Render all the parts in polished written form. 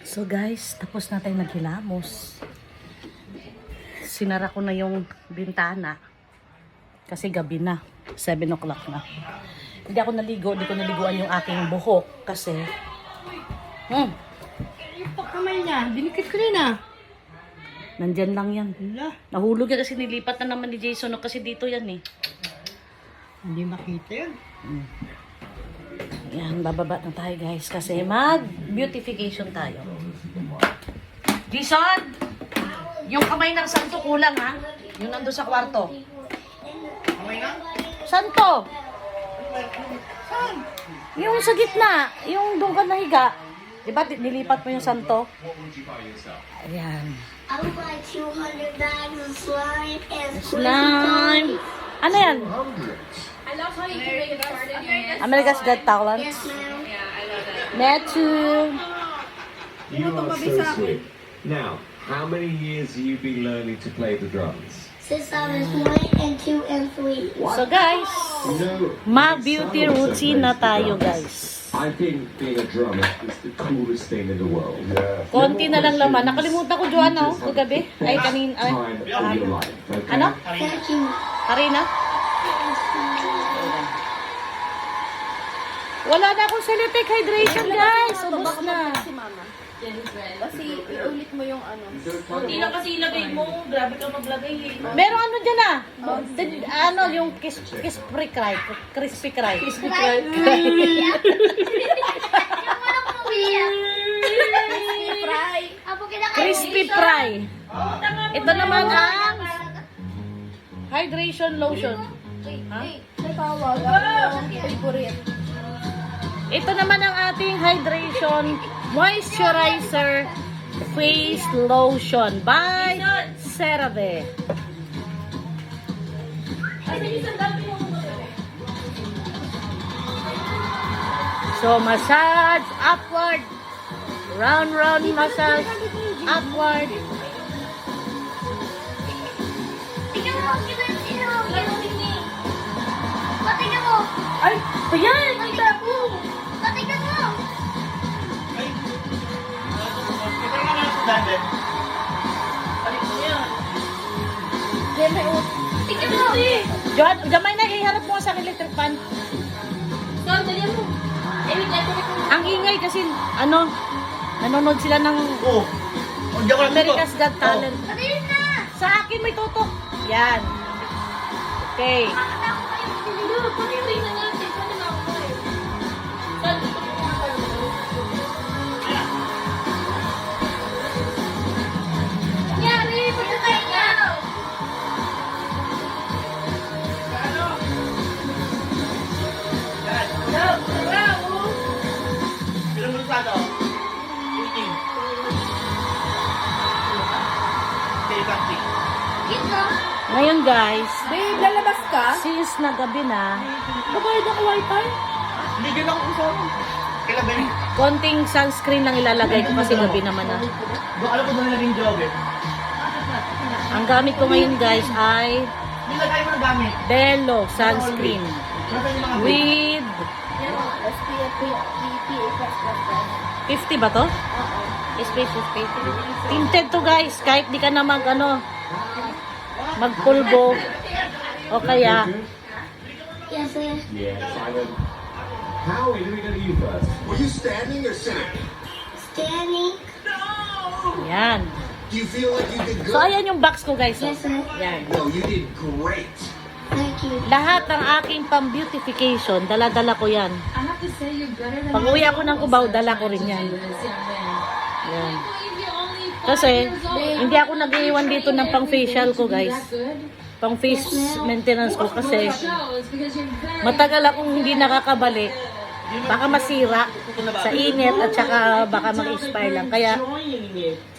So guys, tapos na tayong naghilamos. Sinara ko na yung bintana. Kasi gabi na. 7 o'clock na. Hindi ako naligo. Hindi ko naliguan yung aking buhok. Kasi, Yung kamay niya, dinikit ko rin ah. nandyan lang yan. Wala. Nahulog yan kasi nilipat na naman ni Jason. No? Kasi dito yan eh. Hindi makita yun. Yan, bababa na tayo guys. Kasi mag-beautification tayo. Jason! Yung kamay ng santo kulang ha. Yung nandun sa kwarto. Kamay na? Santo! Saan? Yung sa gitna. Yung doon ka nahiga. Diba nilipat mo yung santo? Ayan. I would like 200 bags of slime and Slime! Ano yan? I love how you can make it start again. America's Got Talent. Yes, ma'am. Yeah, I love that. Metu. You are so sweet. Now, how many years have you been learning to play the drums? Since I was 1 and 2 and 3. So guys, No. ma-beauty routine na tayo guys. I think being a drummer is the coolest thing in the world. Konti na lang laman. Nakalimutan ko, Joanna, kagabi. Ay, kanin. Ay, Time of your life, okay? ano? Thank you. Karina? Wala na akong Celitec hydration, guys. Ubus na. Kasi iulit mo yung ano. Hindi na kasi ilagay mo. Grabe ka maglagay eh. Meron ano dyan ah. Ano, yung crispy cry. Crispy cry. Crispy cry. Fry. Apo Crispy fry. Ito naman ang hydration lotion. Favorite. Ito naman ang ating hydration moisturizer face lotion by CeraVe. So, massage upward. Round, massage upward. Tingnan mo, patingnan mo. Ay, ayan! Ang dabo! Patingnan mo. Ito nga lang sa dande. Tingnan mo. John, gamay na, iharap mo sa electric fan. Ang ingay kasi, ano, nanonood sila ng Oo. Oh, diyan ko lang America's dito. Got Talent. Patingin na. Sa akin may tutok. Yan. Okay. Yari, patay niya. Ilang minuto na to? 18. Okay, practice. Ito. Ngayon guys, Babe, lalabas ka? since nagabi na, babayad ako wifi. Hindi ganun ako usap. Kailan ba yun? Konting sunscreen lang ilalagay ko kasi gabi naman na. Alam ko doon naging job eh. Ang gamit ko ngayon guys ay Nilagay mo ng gamit. Bello sunscreen Nasaan yung mga with SPF, 50 ba to? SPF 50. Tinted to guys, kahit di ka na magpulbo o kaya Yes, sir. Yes, Simon. How are we doing to you first? Were you standing or sitting? Standing. yan. Do you feel like you did So good? ayan yung box ko guys. Oh. Yes, sir. Yan. No, you did great. Thank you. Lahat ng aking pang-beautification, dala-dala ko yan. I have to say you're better than Pag uwi ako ng Cubao, dala ko rin yan. Yan. Kasi, hindi ako nag-iwan dito ng pang-facial ko guys. Pang-face maintenance ko kasi matagal akong hindi nakakabalik. Baka masira sa init at saka baka mag-expire lang. Kaya,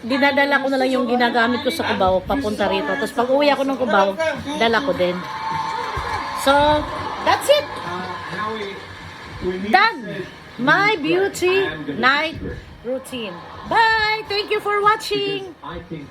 dinadala ko na lang yung ginagamit ko sa Cubao papunta rito. Tapos pag uwi ako ng Cubao, dala ko din. So, that's it. Done. My beauty night routine. Bye! Thank you for watching! I think